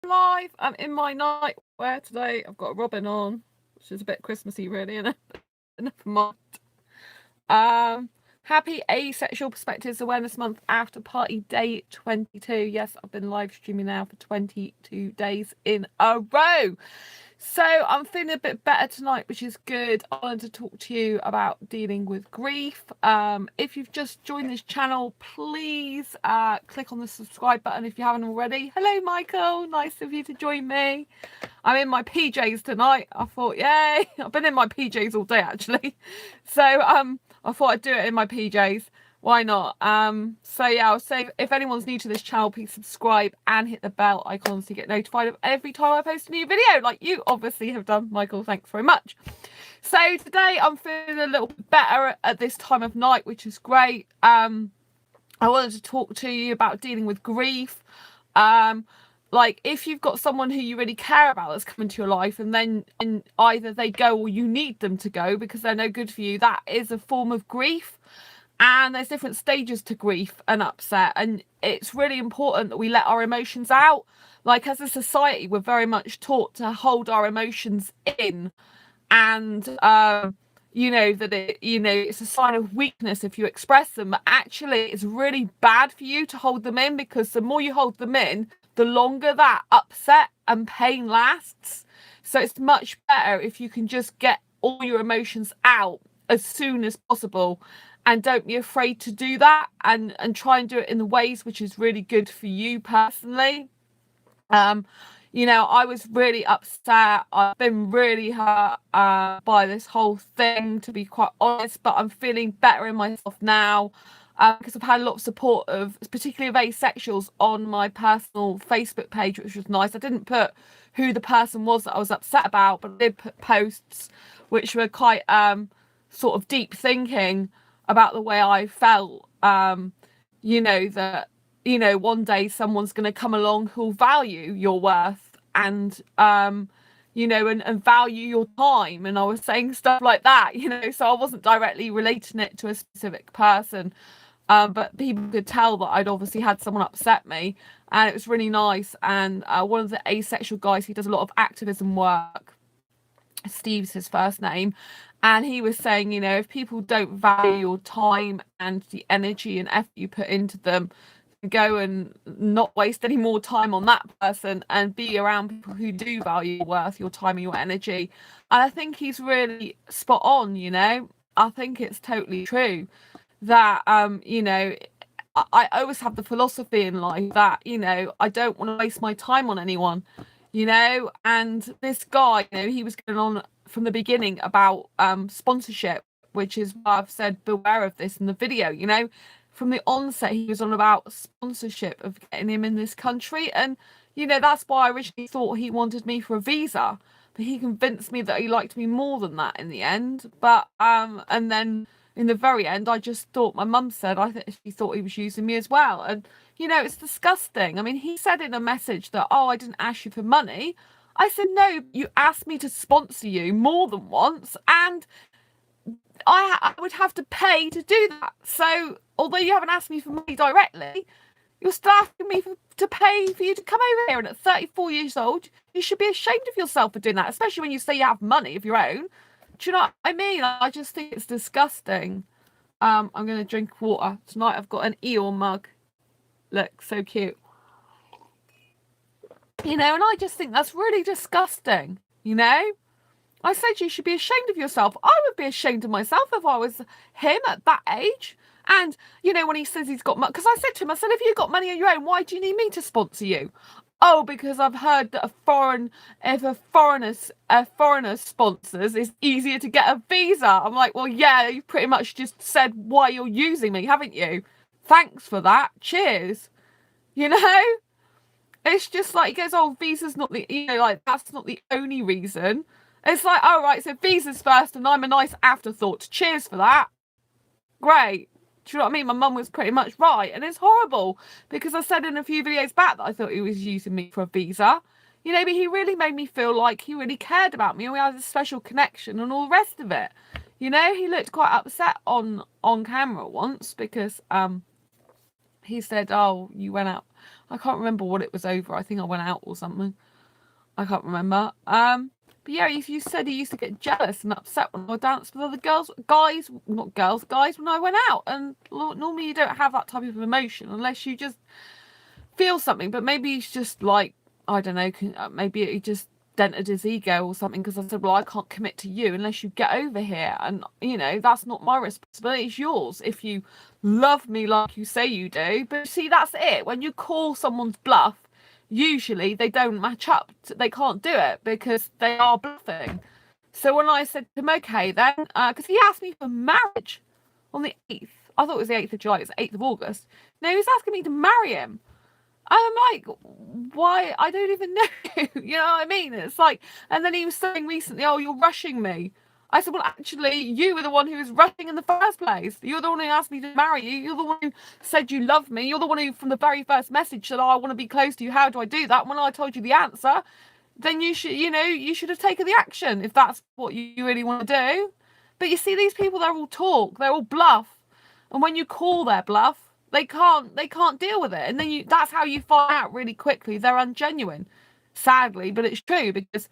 live. I'm in my nightwear today. I've got a robin on, which is a bit Christmassy, really, and never mind. Happy Asexual Perspectives Awareness Month after party day 22. Yes, I've been live streaming now for 22 days in a row. So I'm feeling a bit better tonight, which is good. I wanted to talk to you about dealing with grief. If you've just joined this channel, please click on the subscribe button if you haven't already. Hello, Michael. Nice of you to join me. I'm in my PJs tonight. I thought, yay. I've been in my PJs all day, actually. So I thought I'd do it in my PJs. Why not? So yeah, I'll say if anyone's new to this channel, please subscribe and hit the bell icon so you get notified of every time I post a new video, like you obviously have done, Michael. Thanks very much. So today I'm feeling a little bit better at this time of night, which is great. I wanted to talk to you about dealing with grief. Like if you've got someone who you really care about that's come into your life and then either they go or you need them to go because they're no good for you, that is a form of grief. And there's different stages to grief and upset, and it's really important that we let our emotions out. Like as a society, we're very much taught to hold our emotions in, and you know that it's a sign of weakness if you express them, but actually it's really bad for you to hold them in, because the more you hold them in, the longer that upset and pain lasts. So it's much better if you can just get all your emotions out as soon as possible, and don't be afraid to do that, and try and do it in the ways which is really good for you personally. You know, I was really upset. I've been really hurt by this whole thing, to be quite honest, but I'm feeling better in myself now because I've had a lot of support of, particularly of asexuals, on my personal Facebook page, which was nice. I didn't put who the person was that I was upset about, but I did put posts which were quite sort of deep thinking about the way I felt, you know, that, you know, one day someone's going to come along who'll value your worth and, you know, and value your time. And I was saying stuff like that, you know, so I wasn't directly relating it to a specific person. But people could tell that I'd obviously had someone upset me, and it was really nice. And one of the asexual guys, he does a lot of activism work, Steve's his first name, and he was saying, you know, if people don't value your time and the energy and effort you put into them, go and not waste any more time on that person and be around people who do value your worth, your time and your energy. And I think he's really spot on, you know. I think it's totally true that you know, I always have the philosophy in life that, you know, I don't want to waste my time on anyone, you know. And this guy, you know, he was going on from the beginning about sponsorship, which is why I've said beware of this in the video. You know, from the onset he was on about sponsorship of getting him in this country, and you know, that's why I originally thought he wanted me for a visa, but he convinced me that he liked me more than that in the end. But and then in the very end, I just thought, my mum said, I think she thought he was using me as well. And you know, it's disgusting. I mean, he said in a message that, oh, I didn't ask you for money. I said, no, you asked me to sponsor you more than once, and I would have to pay to do that. So although you haven't asked me for money directly, you're still asking me to pay for you to come over here. And at 34 years old, you should be ashamed of yourself for doing that, especially when you say you have money of your own. Do you know what I mean? I just think it's disgusting. I'm going to drink water. Tonight I've got an Eeyore mug. Look, so cute. You know, and I just think that's really disgusting, you know? I said you should be ashamed of yourself. I would be ashamed of myself if I was him at that age. And, you know, when he says he's got money, because I said to him, I said, if you've got money of your own, why do you need me to sponsor you? Oh, because I've heard that if a foreigner sponsors, it's easier to get a visa. I'm like, well, yeah, you pretty much just said why you're using me, haven't you? Thanks for that. Cheers. You know? It's just like, he goes, oh, visa's not the, you know, like, that's not the only reason. It's like, oh, right, so visa's first and I'm a nice afterthought. Cheers for that. Great. Do you know what I mean? My mum was pretty much right. And it's horrible because I said in a few videos back that I thought he was using me for a visa. You know, but he really made me feel like he really cared about me and we had a special connection and all the rest of it. You know, he looked quite upset on camera once because he said, oh, you went out. I can't remember what it was over. I think I went out or something. I can't remember. But yeah, you said he used to get jealous and upset when I danced with other guys when I went out. And normally you don't have that type of emotion unless you just feel something. But maybe he's just like, I don't know, maybe he just dented his ego or something, because I said, well, I can't commit to you unless you get over here. And, you know, that's not my responsibility, it's yours if you love me like you say you do. But see, that's it. When you call someone's bluff, usually they don't match up. They can't do it because they are bluffing. So when I said to him, okay then, because he asked me for marriage on the 8th. I thought it was the 8th of July, it's the 8th of August. No, he was asking me to marry him. I'm like, why? I don't even know. You know what I mean? It's like, and then he was saying recently, oh, you're rushing me. I said, well, actually, you were the one who was rushing in the first place. You're the one who asked me to marry you. You're the one who said you love me. You're the one who, from the very first message, said, oh, I want to be close to you. How do I do that? When I told you the answer, then you should have taken the action if that's what you really want to do. But you see, these people, they're all talk. They're all bluff. And when you call their bluff, they can't deal with it. And then that's how you find out really quickly they're ungenuine. Sadly, but it's true, because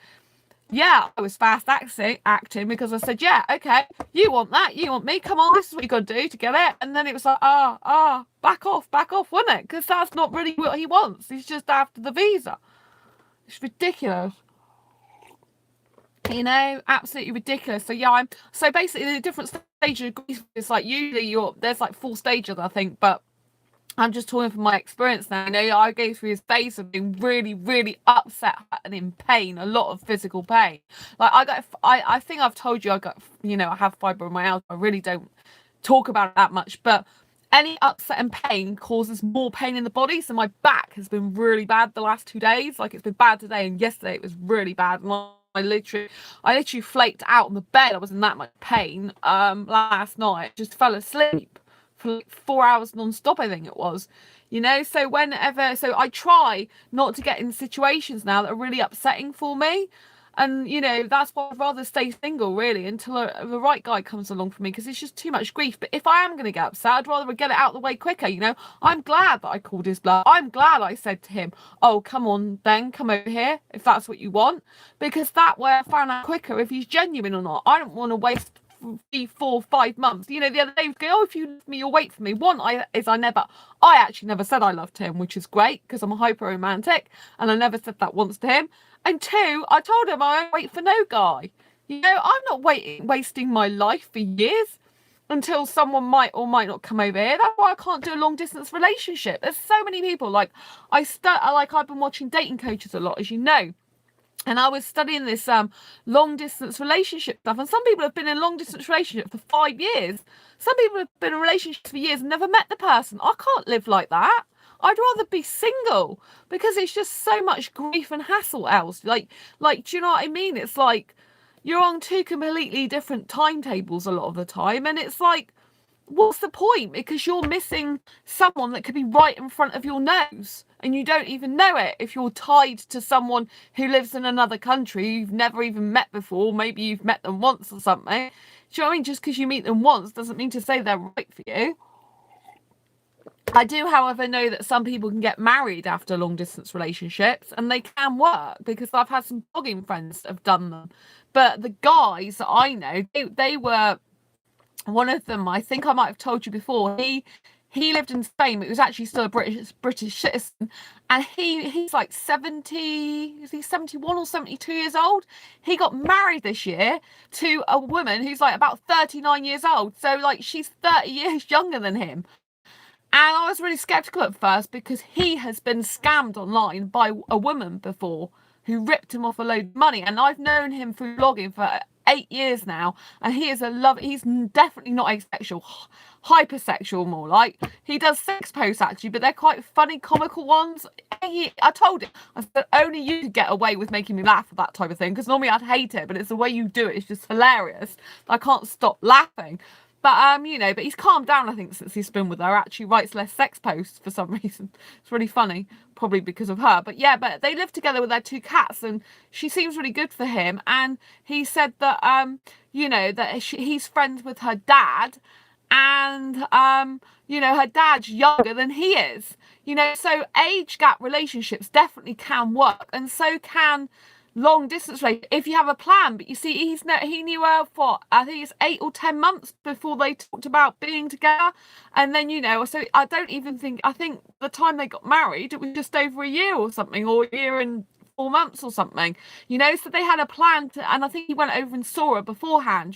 yeah, I was fast acting because I said, yeah, okay, you want that, you want me, come on, this is what you got to do to get it. And then it was like, back off, wasn't it? Because that's not really what he wants. He's just after the visa. It's ridiculous. You know, absolutely ridiculous. So yeah, so basically the different stages of grief is like, usually there's like 4 stages, I think, but I'm just talking from my experience now. You know, I go through his phase of being really, really upset and in pain, a lot of physical pain. Like I think I've told you I have fibromyalgia. I really don't talk about it that much, but any upset and pain causes more pain in the body. So my back has been really bad the last 2 days. Like, it's been bad today, and yesterday it was really bad. And I literally flaked out on the bed. I was in that much pain last night. Just fell asleep for like 4 hours non-stop, I think it was. You know, so I try not to get in situations now that are really upsetting for me. And, you know, that's why I'd rather stay single, really, until the right guy comes along for me, because it's just too much grief. But if I am going to get upset, I'd rather get it out of the way quicker, you know. I'm glad that I called his bluff. I'm glad I said to him, oh, come on, then, come over here, if that's what you want. Because that way I found out quicker if he's genuine or not. I don't want to waste 3, 4, 5 months. You know, the other day he was going, oh, if you love me, you'll wait for me. I actually never said I loved him, which is great, because I'm a hyper romantic, and I never said that once to him. And 2, I told him I won't wait for no guy. You know, I'm not wasting my life for years until someone might or might not come over here. That's why I can't do a long distance relationship. There's so many people. Like, I've been watching dating coaches a lot, as you know. And I was studying this long distance relationship stuff. And some people have been in long distance relationship for 5 years. Some people have been in relationships for years and never met the person. I can't live like that. I'd rather be single, because it's just so much grief and hassle else. Like, do you know what I mean? It's like you're on 2 completely different timetables a lot of the time. And it's like, what's the point? Because you're missing someone that could be right in front of your nose, and you don't even know it. If you're tied to someone who lives in another country you've never even met before, maybe you've met them once or something. Do you know what I mean? Just because you meet them once doesn't mean to say they're right for you. I do, however, know that some people can get married after long distance relationships, and they can work, because I've had some blogging friends that have done them. But the guys that I know, they were, one of them, I think I might have told you before, he lived in Spain, but he was actually still a British citizen, and he's like 70, is he 71 or 72 years old? He got married this year to a woman who's like about 39 years old, so like she's 30 years younger than him. And I was really skeptical at first, because he has been scammed online by a woman before who ripped him off a load of money. And I've known him through blogging for 8 years now, and he is he's definitely not asexual, hypersexual more like. He does sex posts actually, but they're quite funny, comical ones. I told him, I said, only you could get away with making me laugh at that type of thing, because normally I'd hate it, but it's the way you do it, it's just hilarious. I can't stop laughing. But, you know, but he's calmed down, I think, since he's been with her. Actually writes less sex posts for some reason. It's really funny, probably because of her. But yeah, but they live together with their 2 cats, and she seems really good for him. And he said that, you know, that he's friends with her dad, and her dad's younger than he is. So age gap relationships definitely can work, and so can long distance relationship if you have a plan. But you see, he knew her for, I think it's 8 or 10 months before they talked about being together, and then so I don't even think, I think the time they got married it was just over a year or something, or a year and 4 months or something. So they had a plan to, and I think he went over and saw her beforehand.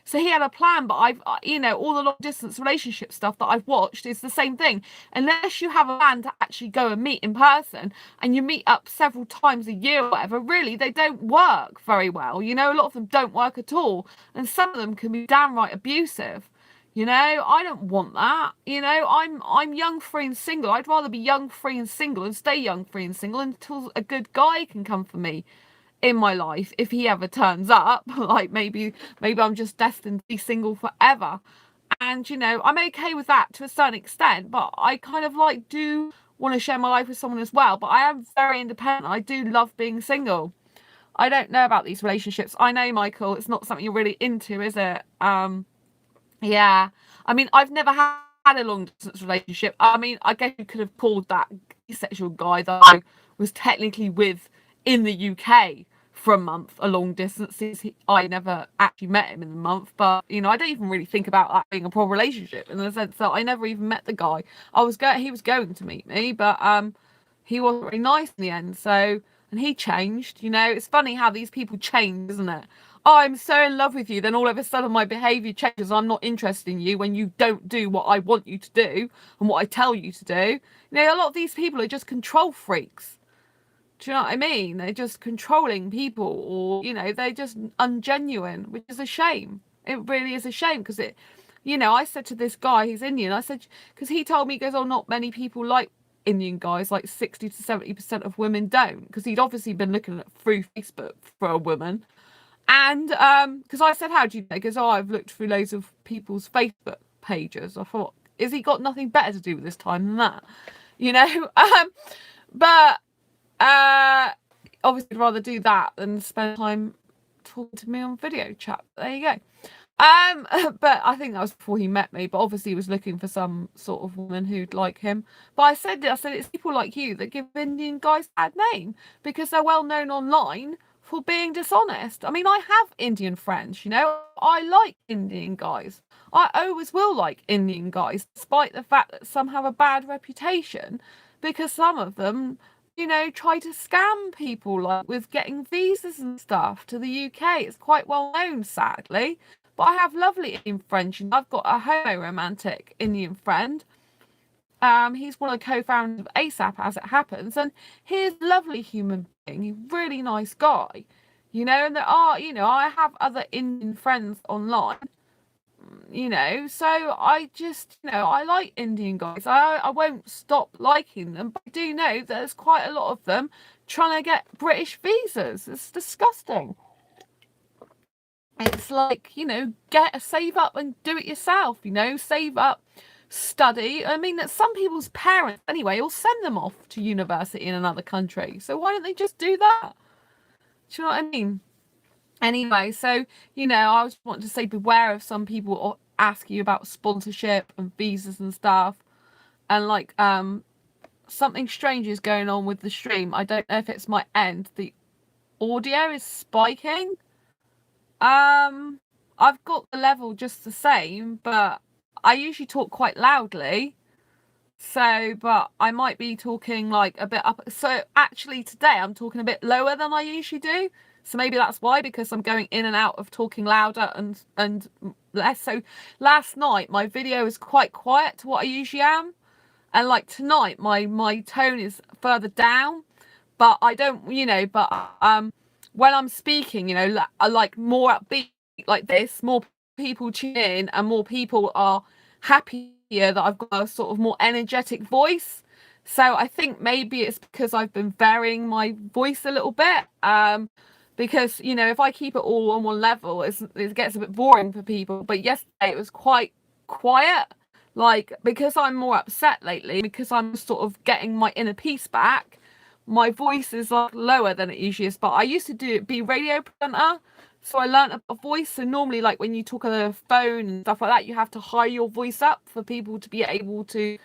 So he had a plan. But I've all the long distance relationship stuff that I've watched is the same thing. Unless you have a plan to actually go and meet in person, and you meet up several times a year or whatever, really they don't work very well. A lot of them don't work at all, and some of them can be downright abusive. I don't want that. I'm young, free and single. I'd rather be young, free and single and stay young, free and single until a good guy can come for me in my life, if he ever turns up. Like maybe I'm just destined to be single forever. And I'm okay with that to a certain extent, but I kind of do want to share my life with someone as well. But I am very independent. I do love being single. I don't know about these relationships. I know, Michael, it's not something you're really into, is it? Yeah, I mean, I've never had a long distance relationship. I mean, I guess you could have called that asexual guy that I was technically with in the UK for a month a long distance. I never actually met him in the month, but I don't even really think about that being a proper relationship, in the sense that I never even met the guy. He was going to meet me, but he wasn't really nice in the end. So, and he changed. It's funny how these people change, isn't it? Oh, I'm so in love with you, then all of a sudden my behaviour changes. I'm not interested in you when you don't do what I want you to do and what I tell you to do. A lot of these people are just control freaks. Do you know what I mean? They're just controlling people, or they're just ungenuine, which is a shame. It really is a shame, because I said to this guy, he's Indian, I said, because he told me, he goes, oh, not many people like Indian guys, like 60 to 70% of women don't, because he'd obviously been looking at through Facebook for a woman. And because I said, how do you know? He goes, oh, I've looked through loads of people's Facebook pages. I thought, has he got nothing better to do with his time than that? But obviously I'd rather do that than spend time talking to me on video chat. There you go. But I think that was before he met me, but obviously he was looking for some sort of woman who'd like him. But I said it's people like you that give Indian guys a bad name, because they're well known online for being dishonest. I mean, I have Indian friends, I like Indian guys. I always will like Indian guys, despite the fact that some have a bad reputation, because some of them try to scam people, like with getting visas and stuff to the UK. It's quite well known, sadly. But I have lovely Indian friends. I've got a homo-romantic Indian friend. He's one of the co-founders of ASAP, as it happens, and he's a lovely human being. He's a really nice guy, and there are, I have other Indian friends online, so I just, I like Indian guys. I won't stop liking them, but I do know that there's quite a lot of them trying to get British visas. It's disgusting. It's like, save up and do it yourself, save up, study. I mean, that some people's parents anyway will send them off to university in another country. So why don't they just do that? Do you know what I mean? Anyway, so, I just want to say, beware of some people ask you about sponsorship and visas and stuff. And like, something strange is going on with the stream. I don't know if it's my end. The audio is spiking. I've got the level just the same, but I usually talk quite loudly. So, but I might be talking like a bit up. So actually today I'm talking a bit lower than I usually do. So maybe that's why, because I'm going in and out of talking louder and less. So last night my video was quite quiet to what I usually am. And like tonight my tone is further down, but I don't, when I'm speaking, I like more upbeat like this, more people tune in and more people are happier that I've got a sort of more energetic voice. So I think maybe it's because I've been varying my voice a little bit. Because, if I keep it all on one level, it gets a bit boring for people. But yesterday it was quite quiet, like, because I'm more upset lately, because I'm sort of getting my inner peace back. My voice is like lower than it usually is, but I used to be radio presenter, So I learned a voice. So normally, like when you talk on a phone and stuff like that, you have to high your voice up for people to be able to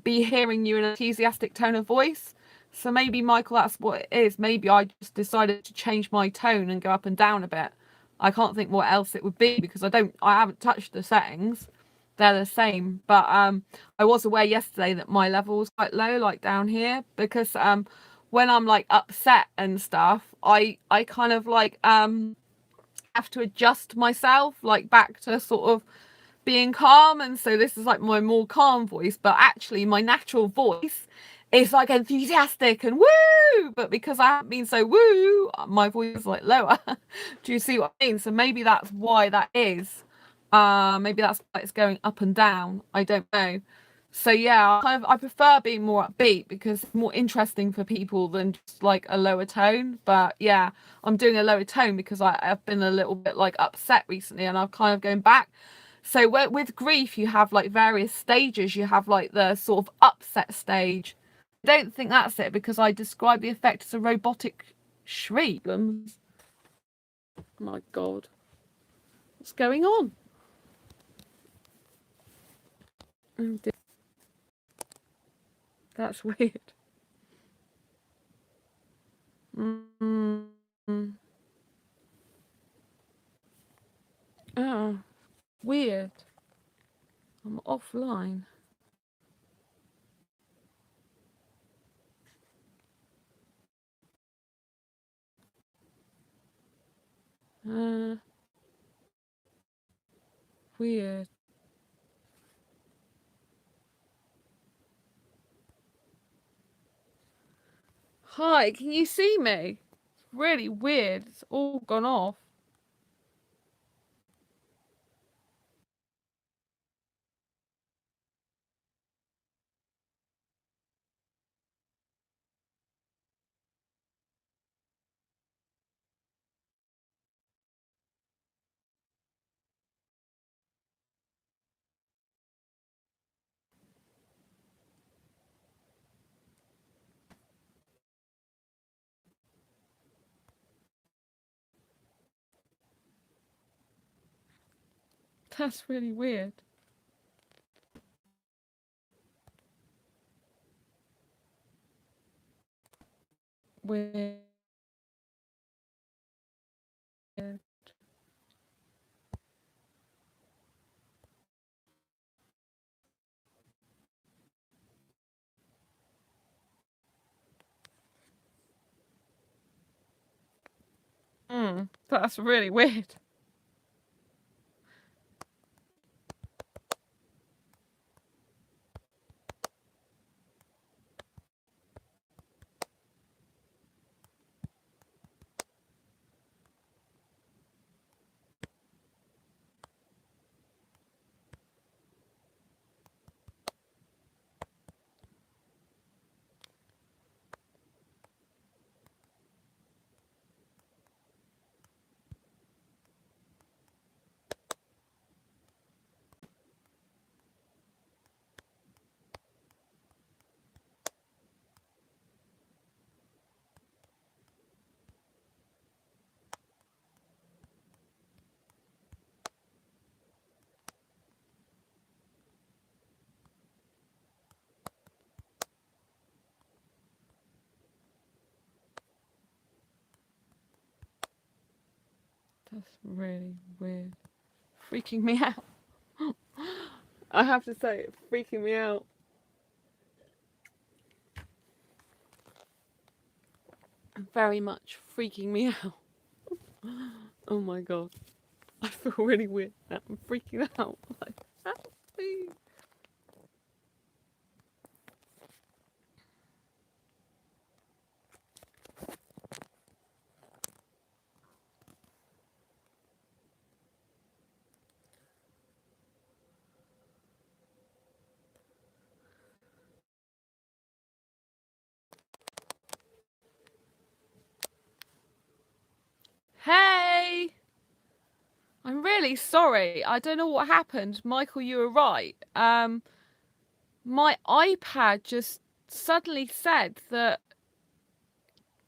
be hearing you in an enthusiastic tone of voice. So maybe, Michael, that's what it is. Maybe I just decided to change my tone and go up and down a bit. I can't think what else it would be because I haven't touched the settings. They're the same. But I was aware yesterday that my level was quite low, like down here, because when I'm like upset and stuff, I kind of like have to adjust myself like back to sort of being calm, and so this is like my more calm voice, but actually my natural voice is like enthusiastic and woo, but because I haven't been so woo, my voice is like lower. Do you see what I mean? So maybe that's why that is. Maybe that's why it's going up and down, I don't know. So yeah, I prefer being more upbeat because it's more interesting for people than just like a lower tone. But yeah, I'm doing a lower tone because I've been a little bit like upset recently, and I'm kind of going back. So with grief, you have like various stages. You have like the sort of upset stage. I don't think that's it because I describe the effect as a robotic shriek. Oh my God, what's going on? Oh dear. That's weird. Mm. Oh, weird. I'm offline. Weird. Hi, can you see me? It's really weird. It's all gone off. That's really weird. Weird. That's really weird. That's really weird. Freaking me out. I have to say, it's freaking me out. Very much freaking me out. Oh my God. I feel really weird now. I'm freaking out. Like, help me. Hey! I'm really sorry. I don't know what happened. Michael, you were right. My iPad just suddenly said that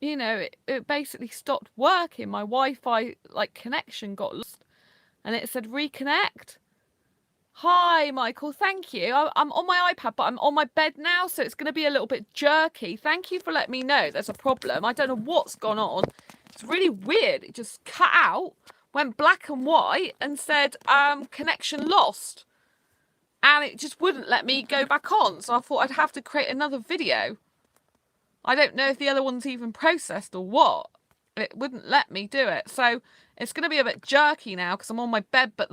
you know, it basically stopped working. My Wi-Fi like connection got lost, and it said reconnect. Hi, Michael. Thank you. I'm on my iPad, but I'm on my bed now, so it's going to be a little bit jerky. Thank you for letting me know there's a problem. I don't know what's gone on. It's really weird. It just cut out, went black and white, and said connection lost. And it just wouldn't let me go back on. So I thought I'd have to create another video. I don't know if the other one's even processed or what. It wouldn't let me do it. So it's going to be a bit jerky now because I'm on my bed, but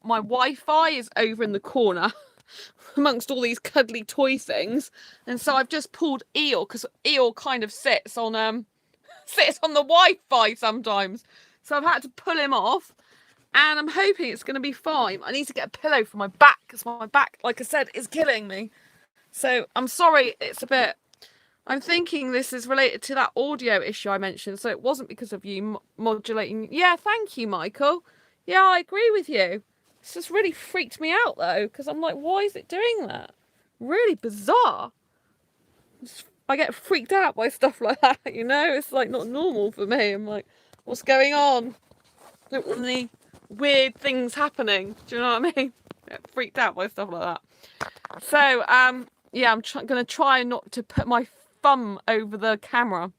my Wi-Fi is over in the corner amongst all these cuddly toy things. And so I've just pulled Eel, because Eel kind of sits on the Wi-Fi sometimes. So I've had to pull him off. And I'm hoping it's going to be fine. I need to get a pillow for my back because my back, like I said, is killing me. So I'm sorry, it's a bit... I'm thinking this is related to that audio issue I mentioned. So it wasn't because of you modulating. Yeah, thank you, Michael. Yeah, I agree with you. This just really freaked me out, though, because I'm like, why is it doing that? Really bizarre. I get freaked out by stuff like that, you know? It's like not normal for me. I'm like, what's going on? I don't want any weird things happening. Do you know what I mean? I get freaked out by stuff like that. So, yeah, I'm going to try not to put my thumb over the camera.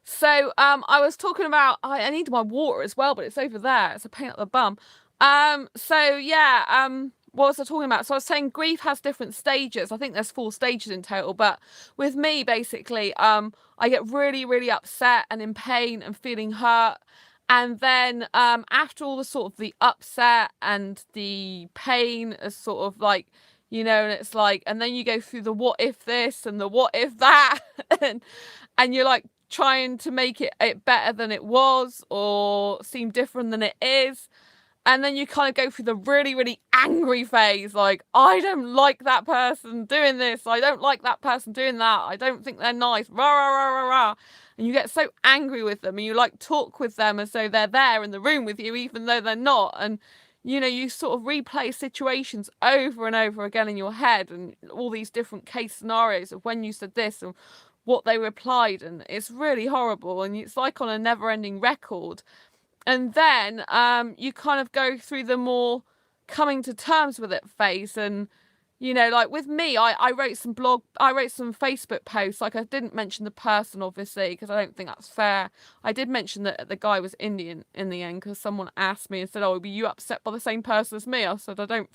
So I was talking about I need my water as well, but it's over there. It's a pain up the bum. So yeah, what was I talking about? So I was saying grief has different stages. I think there's 4 stages in total, but with me basically I get really, really upset and in pain and feeling hurt. And then after all the sort of the upset and the pain is sort of like, you know, and it's like, and then you go through the what if this and the what if that, and you're like trying to make it better than it was or seem different than it is. And then you kind of go through the really, really angry phase, like, I don't like that person doing this. I don't like that person doing that. I don't think they're nice. Rah, rah, rah, rah, rah. And you get so angry with them and you like talk with them as though they're there in the room with you, even though they're not. And, you know, you sort of replay situations over and over again in your head and all these different case scenarios of when you said this and what they replied. And it's really horrible. And it's like on a never ending record. And then you kind of go through the more coming to terms with it phase. And, you know, like with me, I wrote some Facebook posts. Like I didn't mention the person, obviously, because I don't think that's fair. I did mention that the guy was Indian in the end because someone asked me and said, oh, were you upset by the same person as me? I said, I don't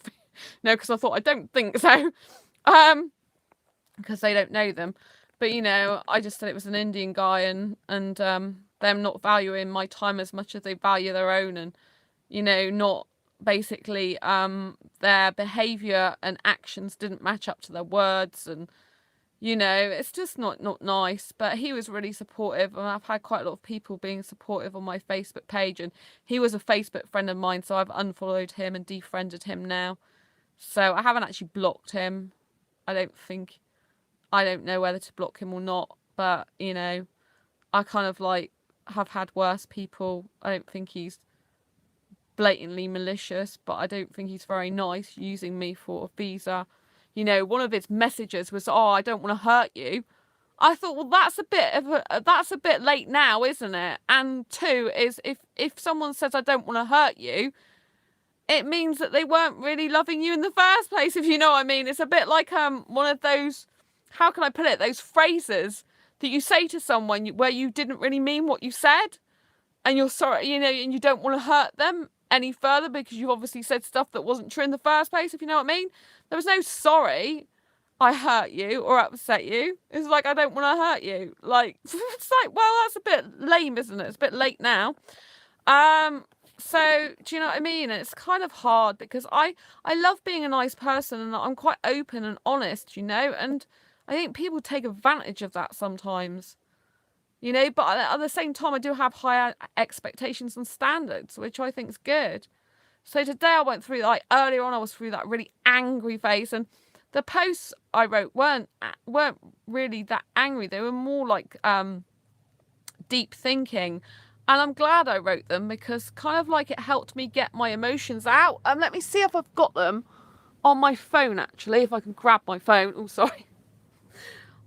no, because I thought, I don't think so. Because they don't know them. But, you know, I just said it was an Indian guy and them not valuing my time as much as they value their own, and, you know, not basically their behavior and actions didn't match up to their words, and, you know, it's just not nice. But he was really supportive, and I've had quite a lot of people being supportive on my Facebook page, and he was a Facebook friend of mine, so I've unfollowed him and defriended him now. So I haven't actually blocked him. I don't know whether to block him or not, but, you know, I kind of like have had worse people. I don't think he's blatantly malicious, but I don't think he's very nice using me for a visa. You know, one of his messages was, oh, I don't want to hurt you. I thought, well, that's a bit late now, isn't it? And 2 is if someone says I don't want to hurt you, it means that they weren't really loving you in the first place, if you know what I mean. It's a bit like one of those, how can I put it, those phrases that you say to someone where you didn't really mean what you said, and you're sorry, you know, and you don't want to hurt them any further because you've obviously said stuff that wasn't true in the first place, if you know what I mean. There was no sorry, I hurt you or upset you. It's like, I don't want to hurt you. Like, it's like, well, that's a bit lame, isn't it? It's a bit late now. So do you know what I mean? It's kind of hard because I love being a nice person and I'm quite open and honest, you know, and I think people take advantage of that sometimes, you know, but at the same time, I do have higher expectations and standards, which I think is good. So today I went through, like earlier on, I was through that really angry phase, and the posts I wrote weren't really that angry. They were more like deep thinking. And I'm glad I wrote them because kind of like it helped me get my emotions out. Let me see if I've got them on my phone, actually, if I can grab my phone. Oh, sorry.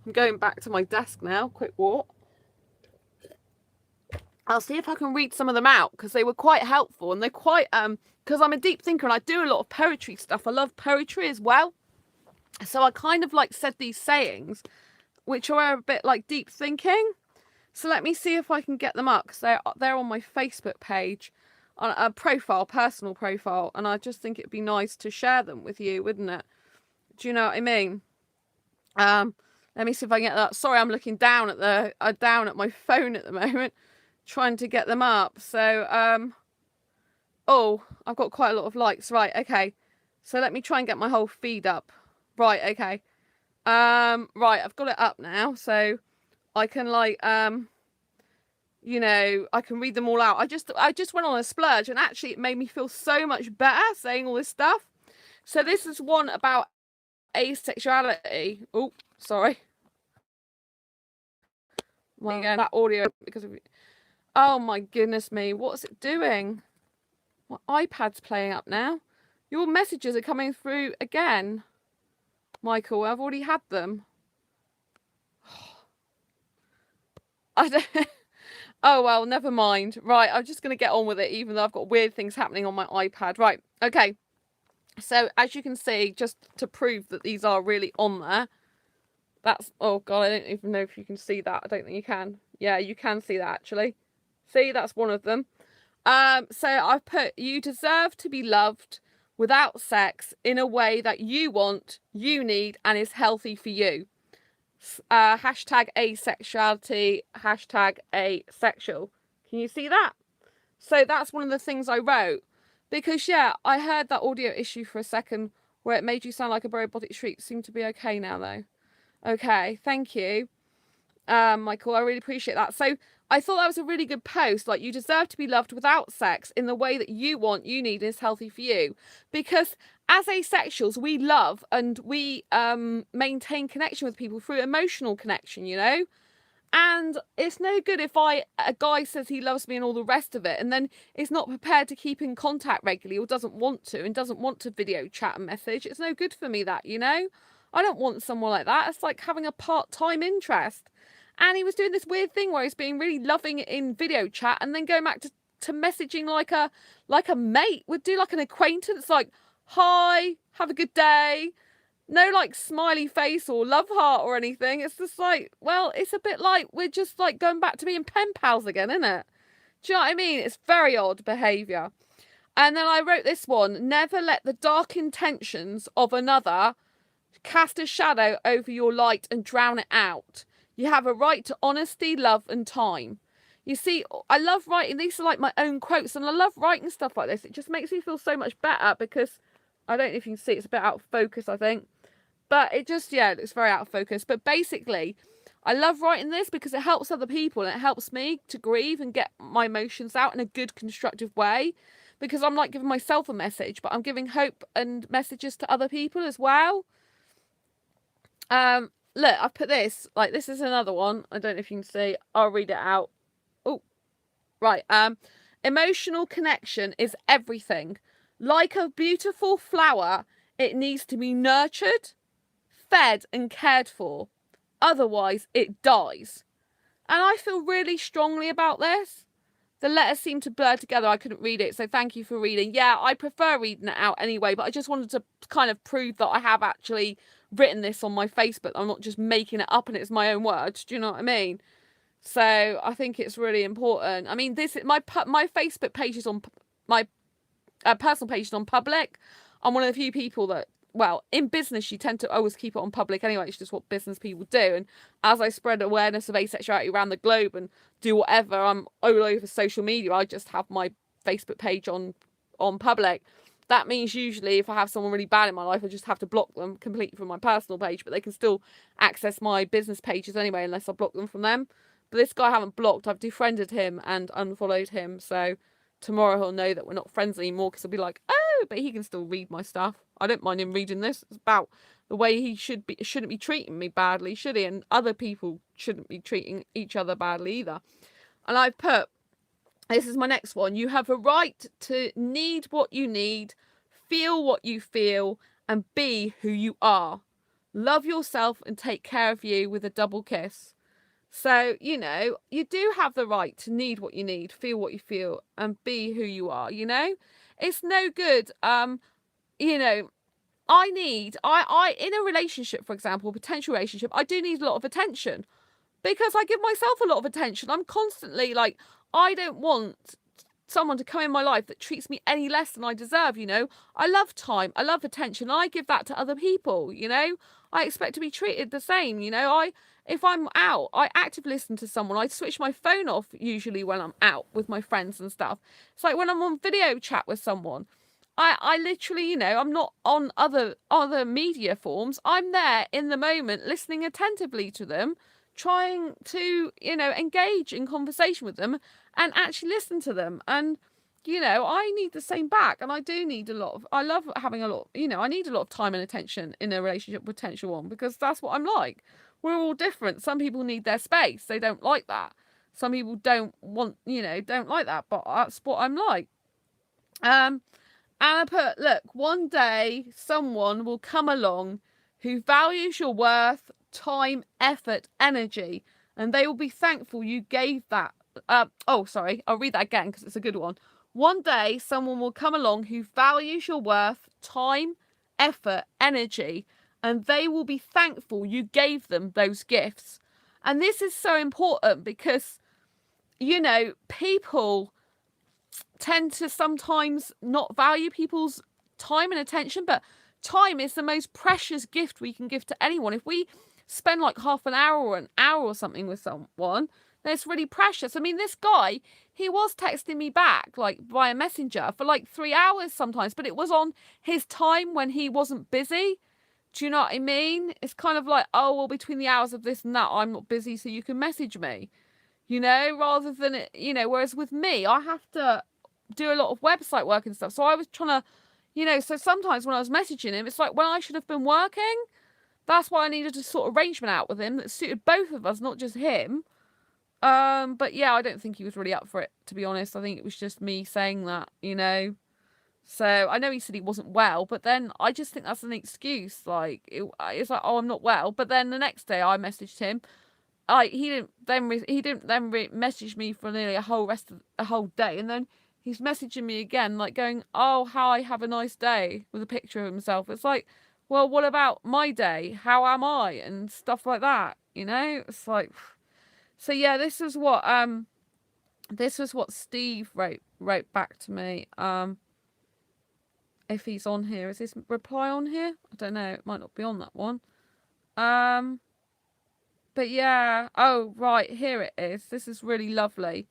I'm going back to my desk now. Quick walk. I'll see if I can read some of them out, because they were quite helpful, and they're quite because I'm a deep thinker and I do a lot of poetry stuff. I love poetry as well. So I kind of like said these sayings, which are a bit like deep thinking. So let me see if I can get them up, because they're on my Facebook page, on a profile, personal profile, and I just think it'd be nice to share them with you, wouldn't it? Do you know what I mean? Let me see if I can get that. Sorry, I'm looking down at my phone at the moment, trying to get them up. So oh, I've got quite a lot of likes. Right, okay. So let me try and get my whole feed up. Right, okay. Right, I've got it up now, so I can like you know, I can read them all out. I just went on a splurge, and actually it made me feel so much better saying all this stuff. So this is one about asexuality. Oh, sorry. Well, again, that audio, because of, oh my goodness me, what's it doing? My iPad's playing up now. Your messages are coming through again, Michael. I've already had them. I don't. Oh well, never mind. Right, I'm just gonna get on with it, even though I've got weird things happening on my iPad. Right, okay. So as you can see, just to prove that these are really on there, that's, oh god, I don't even know if you can see that. I don't think you can. Yeah, you can see that actually. See, that's one of them. So I've put, you deserve to be loved without sex in a way that you want, you need, and is healthy for you. Hashtag asexuality, hashtag asexual. Can you see that? So that's one of the things I wrote. Because, yeah, I heard that audio issue for a second where it made you sound like a robotic shriek. Seemed to be okay now, though. Okay, thank you, Michael. I really appreciate that. So I thought that was a really good post. Like, you deserve to be loved without sex in the way that you want, you need, is healthy for you. Because as asexuals, we love and we maintain connection with people through emotional connection, you know? And it's no good if a guy says he loves me and all the rest of it, and then is not prepared to keep in contact regularly, or doesn't want to, and doesn't want to video chat and message. It's no good for me, that, you know? I don't want someone like that. It's like having a part-time interest. And he was doing this weird thing where he's being really loving in video chat, and then going back to messaging like a mate would do, like an acquaintance, like, hi, have a good day. No like smiley face or love heart or anything. It's just like, well, it's a bit like we're just like going back to being pen pals again, isn't it? Do you know what I mean? It's very odd behaviour. And then I wrote this one: never let the dark intentions of another cast a shadow over your light and drown it out. You have a right to honesty, love, and time. You see, I love writing. These are like my own quotes, and I love writing stuff like this. It just makes me feel so much better, because I don't know if you can see, it's a bit out of focus, I think. But it just, yeah, it looks very out of focus. But basically, I love writing this because it helps other people, and it helps me to grieve and get my emotions out in a good, constructive way. Because I'm like giving myself a message, but I'm giving hope and messages to other people as well. Look, I've put this, like, this is another one. I don't know if you can see. I'll read it out. Oh, right. Emotional connection is everything. Like a beautiful flower, it needs to be nurtured, fed and cared for. Otherwise, it dies. And I feel really strongly about this. The letters seem to blur together. I couldn't read it, so thank you for reading. Yeah, I prefer reading it out anyway, but I just wanted to kind of prove that I have actually written this on my Facebook. I'm not just making it up and it's my own words. Do you know what I mean? So I think it's really important. I mean, this my Facebook page is on, my personal page is on public. I'm one of the few people that, well, in business, you tend to always keep it on public anyway. It's just what business people do. And as I spread awareness of asexuality around the globe and do whatever, I'm all over social media. I just have my Facebook page on public. That means usually if I have someone really bad in my life, I just have to block them completely from my personal page. But they can still access my business pages anyway, unless I block them from them. But this guy I haven't blocked. I've defriended him and unfollowed him. So tomorrow he'll know that we're not friends anymore, because he'll be like, oh, but he can still read my stuff. I don't mind him reading this. It's about the way he shouldn't be treating me badly, should he? And other people shouldn't be treating each other badly either. And I've put, this is my next one: you have a right to need what you need, feel what you feel, and be who you are. Love yourself and take care of you with a double kiss. So, you know, you do have the right to need what you need, feel what you feel, and be who you are, you know? It's no good, you know, I in a relationship, for example, potential relationship, I do need a lot of attention because I give myself a lot of attention. I'm constantly like, I don't want someone to come in my life that treats me any less than I deserve, you know. I love time, I love attention, I give that to other people, you know. I expect to be treated the same, you know. If I'm out, I actively listen to someone. I switch my phone off usually when I'm out with my friends and stuff. It's like when I'm on video chat with someone, I literally, you know, I'm not on other media forms. I'm there in the moment, listening attentively to them, trying to, you know, engage in conversation with them and actually listen to them. And, you know, I need the same back. And I do need I love having a lot, you know, I need a lot of time and attention in a relationship with potential one because that's what I'm like. We're all different. Some people need their space. They don't like that. Some people don't want, you know, don't like that. But that's what I'm like. And I put, look, one day someone will come along who values your worth, time, effort, energy, and they will be thankful you gave that. Sorry, I'll read that again because it's a good one. One day someone will come along who values your worth, time, effort, energy, and they will be thankful you gave them those gifts. And this is so important because, you know, people tend to sometimes not value people's time and attention, but time is the most precious gift we can give to anyone. If we spend like half an hour or an hour or something with someone, then it's really precious. I mean, this guy, he was texting me back like via messenger for like 3 hours sometimes, but it was on his time when he wasn't busy. Do you know what I mean? It's kind of like, oh, well, between the hours of this and that, I'm not busy, so you can message me, you know, rather than, you know, whereas with me, I have to do a lot of website work and stuff. So I was trying to, you know, so sometimes when I was messaging him, it's like when I should have been working. That's why I needed a sort of arrangement out with him that suited both of us, not just him. But yeah, I don't think he was really up for it, to be honest. I think it was just me saying that, you know. So I know he said he wasn't well, but then I just think that's an excuse. Like it's like, oh, I'm not well. But then the next day I messaged him. He didn't then message me for nearly a whole day, and then he's messaging me again, like going, oh, hi, have a nice day, with a picture of himself. It's like, well, what about my day? How am I? And stuff like that, you know? It's like, so yeah, this was what Steve wrote back to me. If he's on here, is his reply on here? I don't know. It might not be on that one. But yeah, oh, right, here it is. This is really lovely.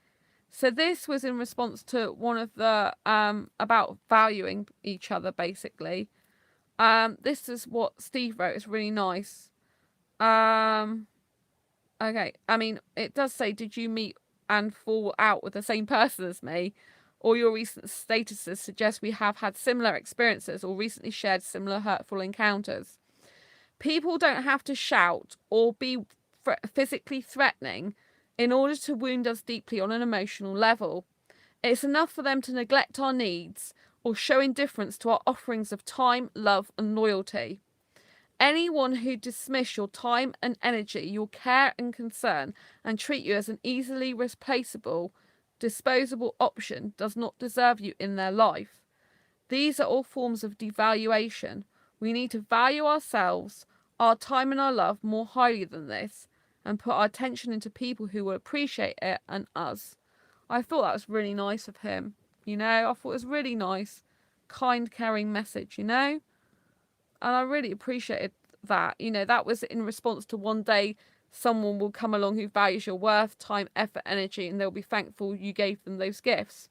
So this was in response to one of the, about valuing each other, basically. This is what Steve wrote. It's really nice. Okay, I mean, it does say, did you meet and fall out with the same person as me? Or your recent statuses suggest we have had similar experiences or recently shared similar hurtful encounters. People don't have to shout or be physically threatening in order to wound us deeply on an emotional level. It's enough for them to neglect our needs or show indifference to our offerings of time, love, and loyalty. Anyone who dismiss your time and energy, your care and concern, and treat you as an easily replaceable, disposable option does not deserve you in their life. These are all forms of devaluation. We need to value ourselves, our time and our love more highly than this, and put our attention into people who will appreciate it and us. I thought that was really nice of him, you know. I thought it was really nice, kind, caring message, you know. And I really appreciated that. You know, that was in response to one day someone will come along who values your worth, time, effort, energy, and they'll be thankful you gave them those gifts.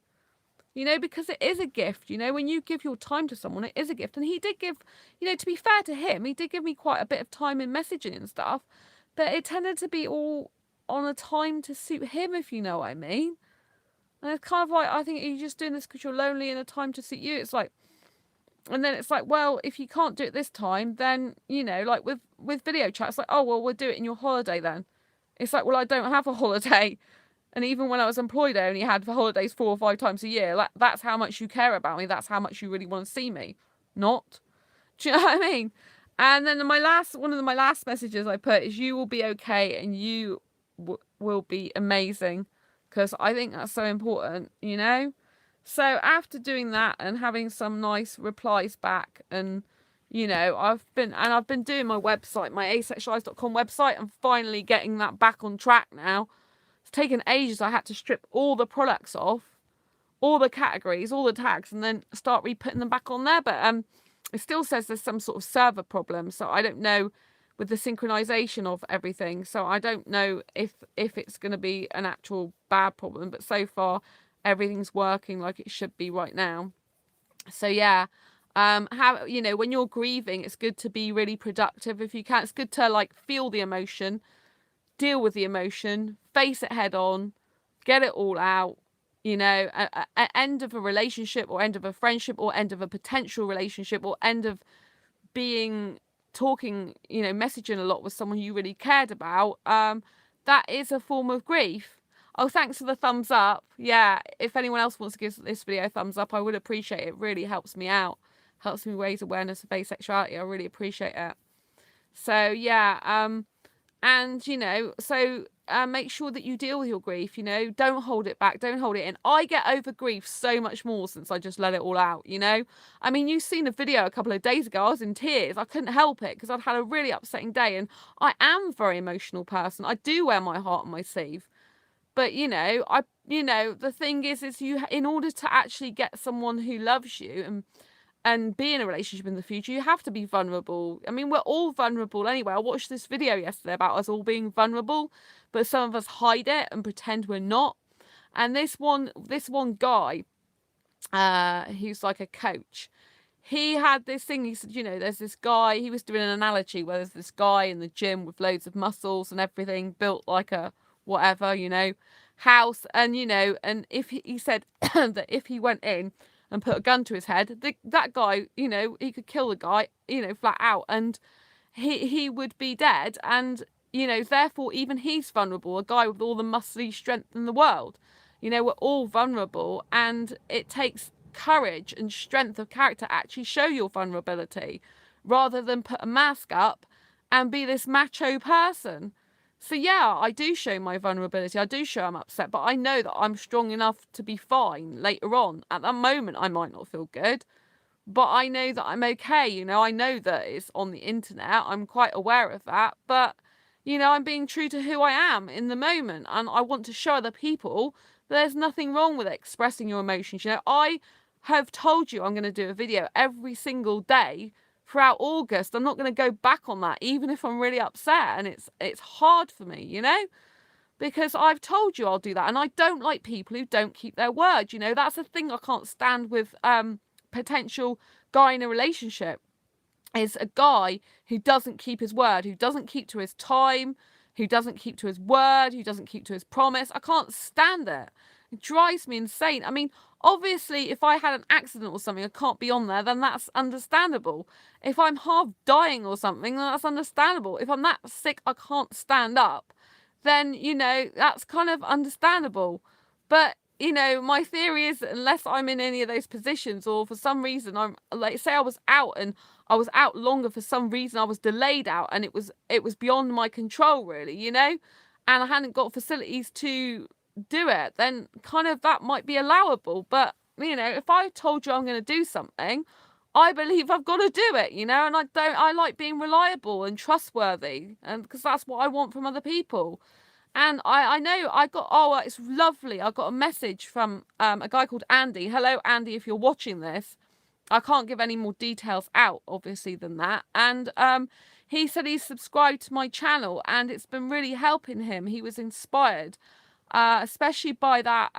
You know, because it is a gift, you know, when you give your time to someone, it is a gift. And he did give, you know, to be fair to him, he did give me quite a bit of time in messaging and stuff, but it tended to be all on a time to suit him, if you know what I mean. And it's kind of like, I think you're just doing this because you're lonely and a time to suit you. It's like, and then it's like, well, if you can't do it this time, then, you know, like with video chat, it's like, oh, well, we'll do it in your holiday then. It's like, well, I don't have a holiday. And even when I was employed, I only had holidays 4 or 5 times a year. That's how much you care about me. That's how much you really want to see me. Not. Do you know what I mean? And then one of my last messages I put is, you will be okay and you will be amazing, because I think that's so important, you know. So after doing that and having some nice replies back, and you know, I've been doing my website, my asexualise.com website, and finally getting that back on track now. It's taken ages. I had to strip all the products off, all the categories, all the tags, and then start re-putting them back on there. But it still says there's some sort of server problem, so I don't know with the synchronization of everything. So I don't know if it's going to be an actual bad problem, but so far everything's working like it should be right now. So yeah, how, you know, when you're grieving, it's good to be really productive if you can. It's good to like feel the emotion, deal with the emotion, face it head on, get it all out. You know, end of a relationship, or end of a friendship, or end of a potential relationship, or end of talking, you know, messaging a lot with someone you really cared about. That is a form of grief. Oh, thanks for the thumbs up. Yeah, if anyone else wants to give this video a thumbs up, I would appreciate it. It really helps me out. Helps me raise awareness of asexuality. I really appreciate it. So, yeah, and, you know, so make sure that you deal with your grief, you know. Don't hold it back. Don't hold it in. I get over grief so much more since I just let it all out, you know. I mean, you've seen a video a couple of days ago. I was in tears. I couldn't help it because I'd had a really upsetting day. And I am a very emotional person. I do wear my heart on my sleeve. But, you know, the thing is you, in order to actually get someone who loves you and be in a relationship in the future, you have to be vulnerable. I mean, we're all vulnerable anyway. I watched this video yesterday about us all being vulnerable, but some of us hide it and pretend we're not. And this one guy, who's like a coach, he had this thing. He said, you know, there's this guy. He was doing an analogy where there's this guy in the gym with loads of muscles and everything, built like a whatever, you know, house. And, you know, and if he said that if he went in and put a gun to his head, that guy, you know, he could kill the guy, you know, flat out, and he would be dead. And, you know, therefore even he's vulnerable, a guy with all the muscly strength in the world. You know, we're all vulnerable, and it takes courage and strength of character to actually show your vulnerability, rather than put a mask up and be this macho person. So yeah, I do show my vulnerability. I do show I'm upset, but I know that I'm strong enough to be fine later on. At that moment, I might not feel good, but I know that I'm okay. You know, I know that it's on the internet. I'm quite aware of that, but you know, I'm being true to who I am in the moment, and I want to show other people that there's nothing wrong with expressing your emotions. You know, I have told you I'm going to do a video every single day throughout August. I'm not going to go back on that, even if I'm really upset, and it's hard for me, you know, because I've told you I'll do that, and I don't like people who don't keep their word. You know, that's the thing I can't stand with potential guy in a relationship, is a guy who doesn't keep his word, who doesn't keep to his time, who doesn't keep to his word, who doesn't keep to his promise. I can't stand it. It drives me insane. I mean, obviously, if I had an accident or something, I can't be on there, then that's understandable. If I'm half dying or something, then that's understandable. If I'm that sick I can't stand up, then, you know, that's kind of understandable. But, you know, my theory is that unless I'm in any of those positions, or for some reason I'm, like, say I was out and I was out longer for some reason, I was delayed out, and it was beyond my control, really, you know, and I hadn't got facilities to do it, then kind of that might be allowable. But, you know, if I told you I'm going to do something, I believe I've got to do it, you know, and I like being reliable and trustworthy, and because that's what I want from other people. And I know I got, oh, it's lovely. I got a message from a guy called Andy. Hello, Andy, if you're watching this. I can't give any more details out, obviously, than that. And he said he's subscribed to my channel, and it's been really helping him. He was inspired, especially by that,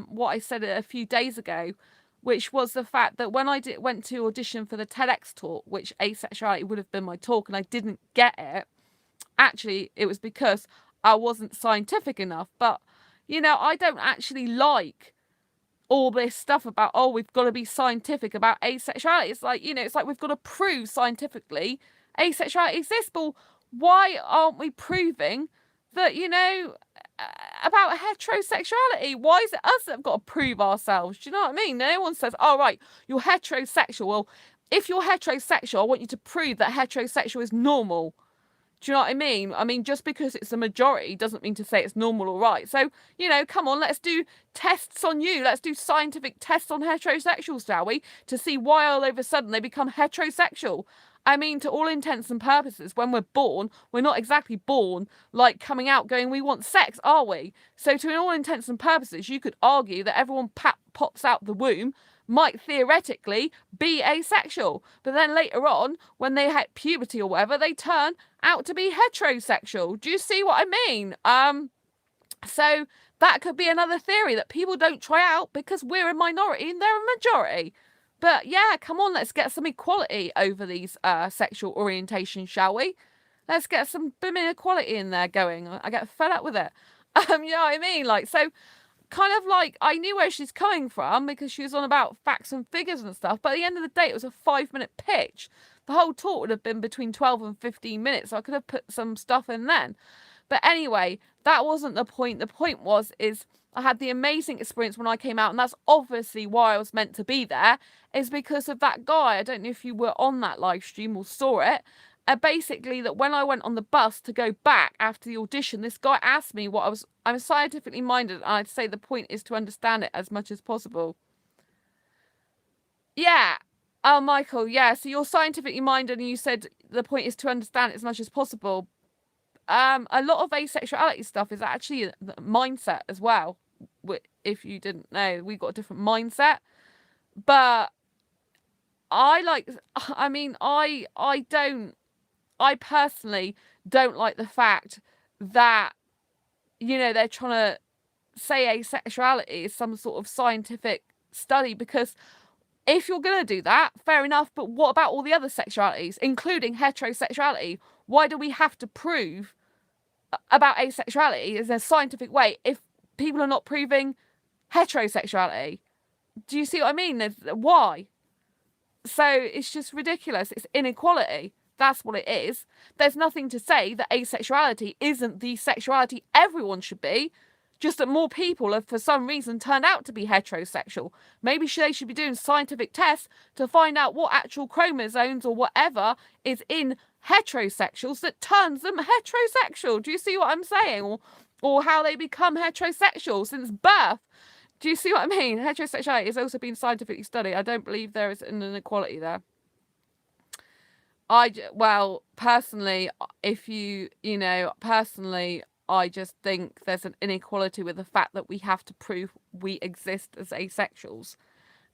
what I said a few days ago, which was the fact that when I went to audition for the TEDx talk, which Asexuality would have been my talk, and I didn't get it, actually, it was because I wasn't scientific enough. But, you know, I don't actually like all this stuff about, oh, we've got to be scientific about asexuality. It's like, you know, it's like we've got to prove scientifically asexuality exists. But why aren't we proving that, you know, about heterosexuality? Why is it us that have got to prove ourselves? Do you know what I mean? No one says, oh, right, you're heterosexual. Well, if you're heterosexual, I want you to prove that heterosexual is normal. Do you know what I mean? I mean, just because it's a majority doesn't mean to say it's normal or right. So, you know, come on, let's do tests on you. Let's do scientific tests on heterosexuals, shall we? To see why all of a sudden they become heterosexual. I mean, to all intents and purposes, when we're born, we're not exactly born like coming out going, we want sex, are we? So to all intents and purposes, you could argue that everyone pops out the womb might theoretically be asexual. But then later on, when they hit puberty or whatever, they turn out to be heterosexual. Do you see what I mean? So that could be another theory that people don't try out because we're a minority and they're a majority. But yeah, come on, let's get some equality over these sexual orientations, shall we? Let's get some blooming equality in there going. I get fed up with it. You know what I mean? Like, so kind of like I knew where she's coming from because she was on about facts and figures and stuff. But at the end of the day, it was a 5-minute pitch. The whole talk would have been between 12 and 15 minutes. So I could have put some stuff in then. But anyway, that wasn't the point. The point is I had the amazing experience when I came out. And that's obviously why I was meant to be there, is because of that guy. I don't know if you were on that live stream or saw it. Basically, that when I went on the bus to go back after the audition, this guy asked me what I'm scientifically minded, and I'd say the point is to understand it as much as possible. Yeah. Oh, Michael, yeah. So you're scientifically minded, and you said the point is to understand it as much as possible. A lot of asexuality stuff is actually a mindset as well. If you didn't know, we got a different mindset. But I personally don't like the fact that, you know, they're trying to say asexuality is some sort of scientific study, because if you're going to do that, fair enough, but what about all the other sexualities, including heterosexuality? Why do we have to prove about asexuality in a scientific way if people are not proving heterosexuality? Do you see what I mean? Why? So it's just ridiculous. It's inequality. That's what it is. There's nothing to say that asexuality isn't the sexuality everyone should be, just that more people have for some reason turned out to be heterosexual. Maybe they should be doing scientific tests to find out what actual chromosomes or whatever is in heterosexuals that turns them heterosexual. Do you see what I'm saying? Or how they become heterosexual since birth. Do you see what I mean? Heterosexuality has also been scientifically studied. I don't believe there is an inequality there. Personally, I just think there's an inequality with the fact that we have to prove we exist as asexuals.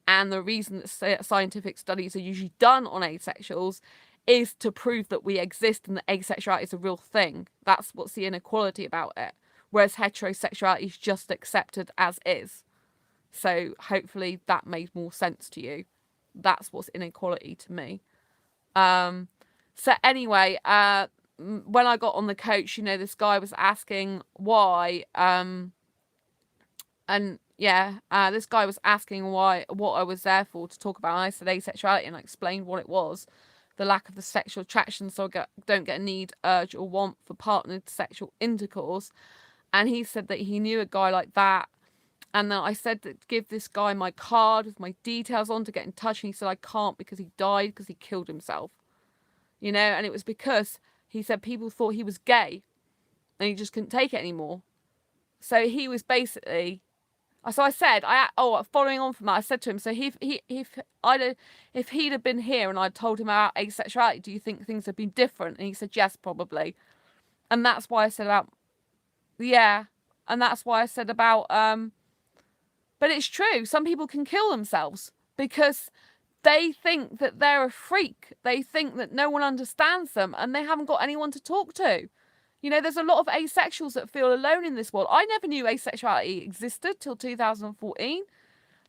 And the reason that scientific studies are usually done on asexuals is to prove that we exist and that asexuality is a real thing. That's what's the inequality about it. Whereas heterosexuality is just accepted as is. So hopefully that made more sense to you. That's what's inequality to me. So anyway, when I got on the coach, you know, this guy was asking why, this guy was asking what I was there for, to talk about. And I said asexuality, and I explained what it was: the lack of the sexual attraction, so I don't get a need, urge, or want for partnered sexual intercourse. And he said that he knew a guy like that. And then I said that give this guy my card with my details on to get in touch. And he said I can't because he died, because he killed himself. You know, and it was because he said people thought he was gay and he just couldn't take it anymore. So he was basically... So I said, following on from that, I said to him, so if he'd have been here and I'd told him about asexuality, do you think things had been different? And he said, yes, probably. And that's why I said about... Yeah. And that's why I said about... But it's true. Some people can kill themselves because they think that they're a freak. They think that no one understands them and they haven't got anyone to talk to. You know, there's a lot of asexuals that feel alone in this world. I never knew asexuality existed till 2014.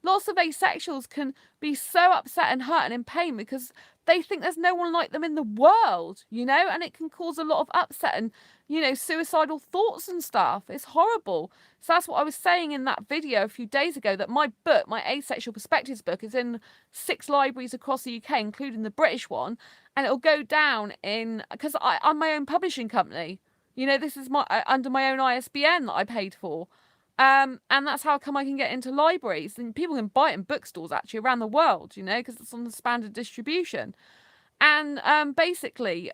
Lots of asexuals can be so upset and hurt and in pain because they think there's no one like them in the world, you know, and it can cause a lot of upset and, you know, suicidal thoughts and stuff. It's horrible. So that's what I was saying in that video a few days ago, that my book, my Asexual Perspectives book, is in 6 libraries across the UK, including the British one, and it'll go down in, because I'm my own publishing company. You know, this is under my own ISBN that I paid for. And that's how come I can get into libraries, and people can buy it in bookstores actually around the world, you know, because it's on the standard distribution. And basically,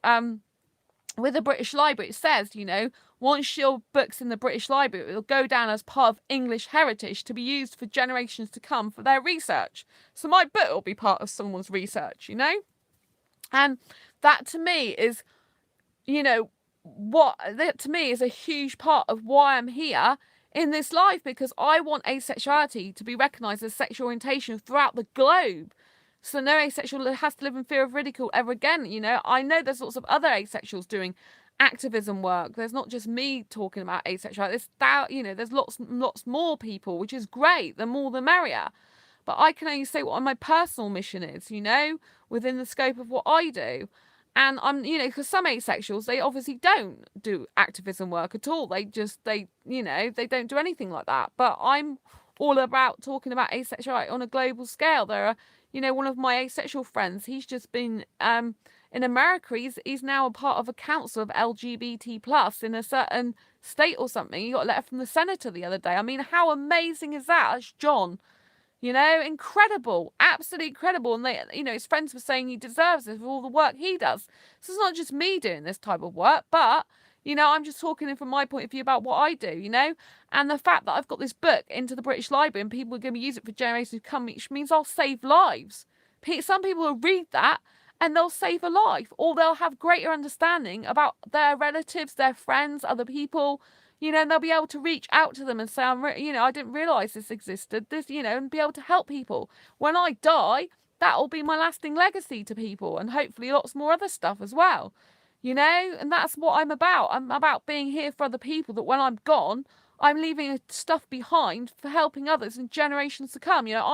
with the British Library, it says, you know, once your book's in the British Library, it'll go down as part of English heritage to be used for generations to come for their research. So my book will be part of someone's research, you know? And that to me is, you know, what that to me is a huge part of why I'm here in this life, because I want asexuality to be recognised as sexual orientation throughout the globe. So no asexual has to live in fear of ridicule ever again. You know, I know there's lots of other asexuals doing activism work. There's not just me talking about asexuality. There's lots more people, which is great. The more, the merrier. But I can only say what my personal mission is, you know, within the scope of what I do. And I'm, you know, because some asexuals, they obviously don't do activism work at all. They don't do anything like that. But I'm all about talking about asexuality on a global scale. There are, you know, one of my asexual friends, he's just been in America. He's now a part of a council of LGBT plus in a certain state or something. He got a letter from the senator the other day. I mean, how amazing is that? That's John. You know, incredible, absolutely incredible. And they, you know, his friends were saying he deserves it for all the work he does. So it's not just me doing this type of work, but, you know, I'm just talking from my point of view about what I do, you know, and the fact that I've got this book into the British Library and people are going to use it for generations to come, which means I'll save lives. Some people will read that and they'll save a life, or they'll have greater understanding about their relatives, their friends, other people, you know, and they'll be able to reach out to them and say, I didn't realise this existed, and be able to help people. When I die, that will be my lasting legacy to people, and hopefully lots more other stuff as well, you know, and that's what I'm about. I'm about being here for other people, that when I'm gone, I'm leaving stuff behind for helping others in generations to come. You know,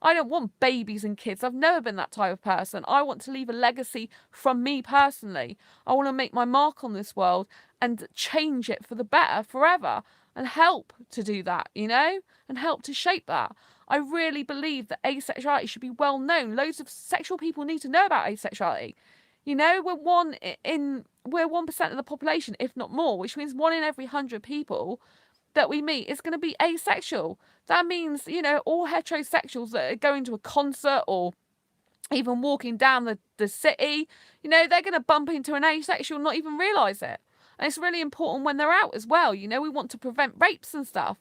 I don't want babies and kids. I've never been that type of person. I want to leave a legacy from me personally. I want to make my mark on this world and change it for the better forever, and help to do that, you know, and help to shape that. I really believe that asexuality should be well known. Loads of sexual people need to know about asexuality. You know, we're 1% of the population, if not more, which means 1 in every 100 people that we meet is going to be asexual. That means, you know, all heterosexuals that are going to a concert or even walking down the city, you know, they're going to bump into an asexual and not even realise it. And it's really important when they're out as well. You know, we want to prevent rapes and stuff.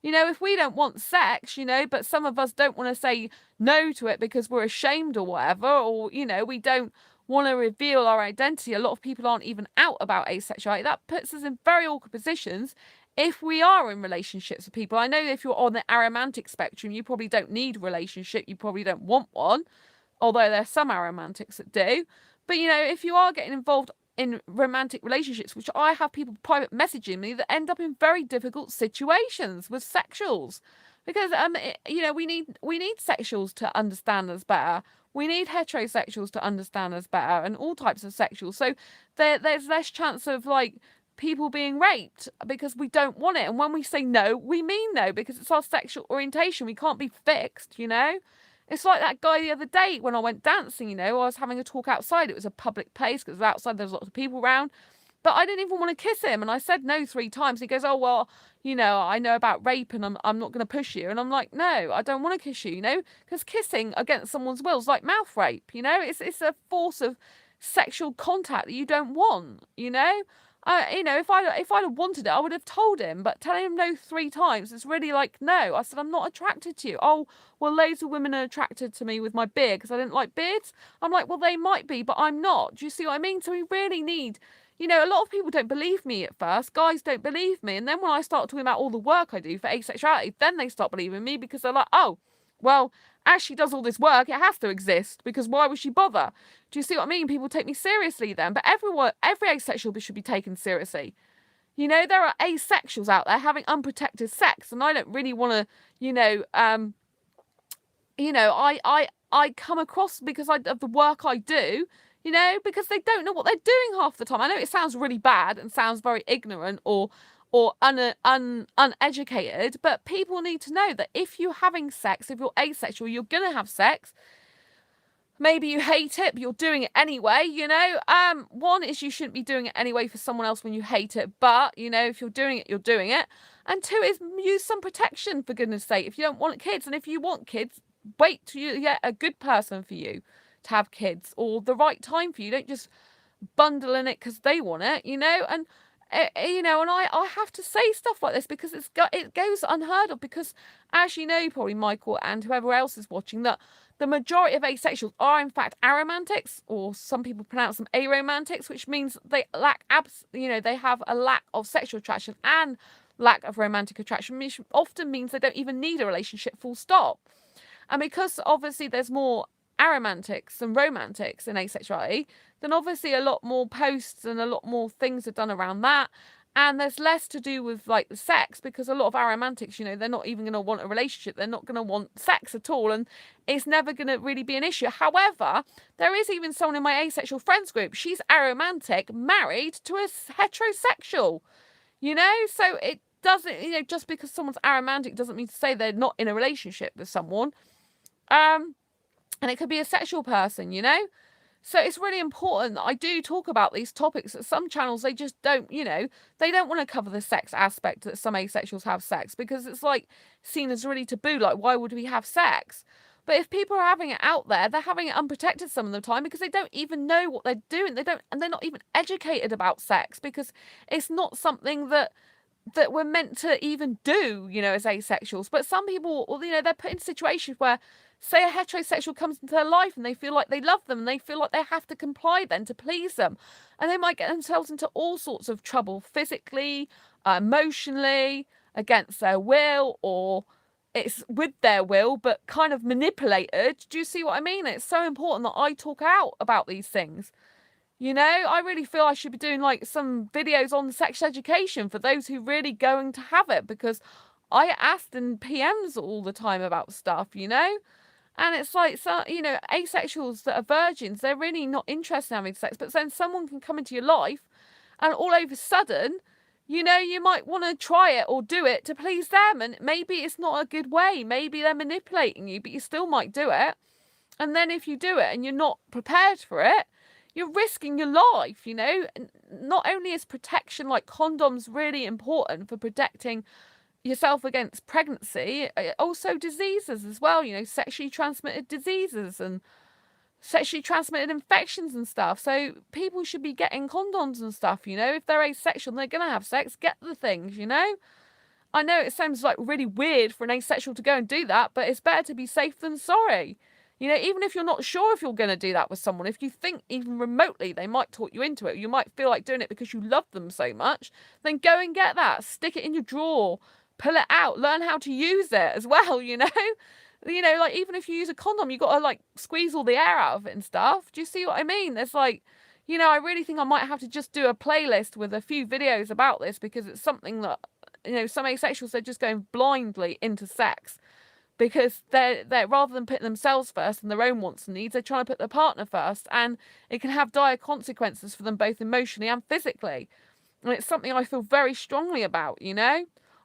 You know, if we don't want sex, you know, but some of us don't want to say no to it because we're ashamed or whatever, or, you know, we don't want to reveal our identity. A lot of people aren't even out about asexuality. That puts us in very awkward positions if we are in relationships with people. I know if you're on the aromantic spectrum, you probably don't need a relationship. You probably don't want one, although there's some aromantics that do. But, you know, if you are getting involved in romantic relationships, which I have people private messaging me that end up in very difficult situations with sexuals, because you know, we need sexuals to understand us better. We need heterosexuals to understand us better, and all types of sexuals. So there's less chance of like people being raped because we don't want it. And when we say no, we mean no, because it's our sexual orientation. We can't be fixed, you know. It's like that guy the other day when I went dancing, you know, I was having a talk outside. It was a public place because outside there was lots of people around. But I didn't even want to kiss him. And I said no 3 times. He goes, oh, well, you know, I know about rape and I'm not going to push you. And I'm like, no, I don't want to kiss you, you know, because kissing against someone's will is like mouth rape, you know. It's a force of sexual contact that you don't want, you know. You know, if I'd have wanted it, I would have told him. But telling him no 3 times, it's really like, no. I said, I'm not attracted to you. Oh, well, loads of women are attracted to me with my beard because I didn't like beards. I'm like, well, they might be, but I'm not. Do you see what I mean? So we really need, you know, a lot of people don't believe me at first. Guys don't believe me. And then when I start talking about all the work I do for asexuality, then they start believing me, because they're like, oh, well, as she does all this work, it has to exist, because why would she bother? Do you see what I mean? People take me seriously then. But every asexual should be taken seriously. You know, there are asexuals out there having unprotected sex, and I don't really want to, I come across, because of the work I do, you know, because they don't know what they're doing half the time. I know it sounds really bad and sounds very ignorant or uneducated, but people need to know that if you're having sex, if you're asexual, you're going to have sex. Maybe you hate it, but you're doing it anyway, you know. One is you shouldn't be doing it anyway for someone else when you hate it, but, you know, if you're doing it, you're doing it. And 2 is use some protection, for goodness sake, if you don't want kids. And if you want kids, wait till you get a good person for you to have kids, or the right time for you. Don't just bundling it because they want it, you know, and and I have to say stuff like this because it goes unheard of, because as you know, probably Michael and whoever else is watching, that the majority of asexuals are in fact aromantics, or some people pronounce them aromantics, which means they lack they have a lack of sexual attraction and lack of romantic attraction, which often means they don't even need a relationship, full stop. And because obviously there's more aromantics and romantics in asexuality, then obviously a lot more posts and a lot more things are done around that. And there's less to do with like the sex, because a lot of aromantics, they're not even going to want a relationship. They're not going to want sex at all. And it's never going to really be an issue. However, there is even someone in my asexual friends group. She's aromantic, married to a heterosexual, so it doesn't, just because someone's aromantic doesn't mean to say they're not in a relationship with someone. And it could be a sexual person, So it's really important that I do talk about these topics. At some channels, they just don't, they don't want to cover the sex aspect that some asexuals have sex, because it's like seen as really taboo. Like, why would we have sex? But if people are having it out there, they're having it unprotected some of the time because they don't even know what they're doing. And they're not even educated about sex, because it's not something that we're meant to even do, as asexuals. But some people, they're put in situations where, say a heterosexual comes into their life and they feel like they love them and they feel like they have to comply then to please them. And they might get themselves into all sorts of trouble, physically, emotionally, against their will, or it's with their will, but kind of manipulated. Do you see what I mean? It's so important that I talk out about these things. I really feel I should be doing like some videos on sex education for those who really going to have it, because I get asked in PMs all the time about stuff, And it's like, so, asexuals that are virgins, they're really not interested in having sex. But then someone can come into your life and all of a sudden, you might want to try it or do it to please them. And maybe it's not a good way. Maybe they're manipulating you, but you still might do it. And then if you do it and you're not prepared for it, you're risking your life, Not only is protection like condoms really important for protecting yourself against pregnancy, also diseases as well, sexually transmitted diseases and sexually transmitted infections and stuff. So people should be getting condoms and stuff, if they're asexual and they're going to have sex, get the things, I know it sounds like really weird for an asexual to go and do that, but it's better to be safe than sorry. Even if you're not sure if you're going to do that with someone, if you think even remotely they might talk you into it, you might feel like doing it because you love them so much, then go and get that. Stick it in your drawer. Pull it out. Learn how to use it as well, like even if you use a condom, you got to like squeeze all the air out of it and stuff. Do you see what I mean? There's like, I really think I might have to just do a playlist with a few videos about this, because it's something that, some asexuals, they're just going blindly into sex. Because they're rather than putting themselves first and their own wants and needs, they're trying to put their partner first, and it can have dire consequences for them both emotionally and physically. And it's something I feel very strongly about.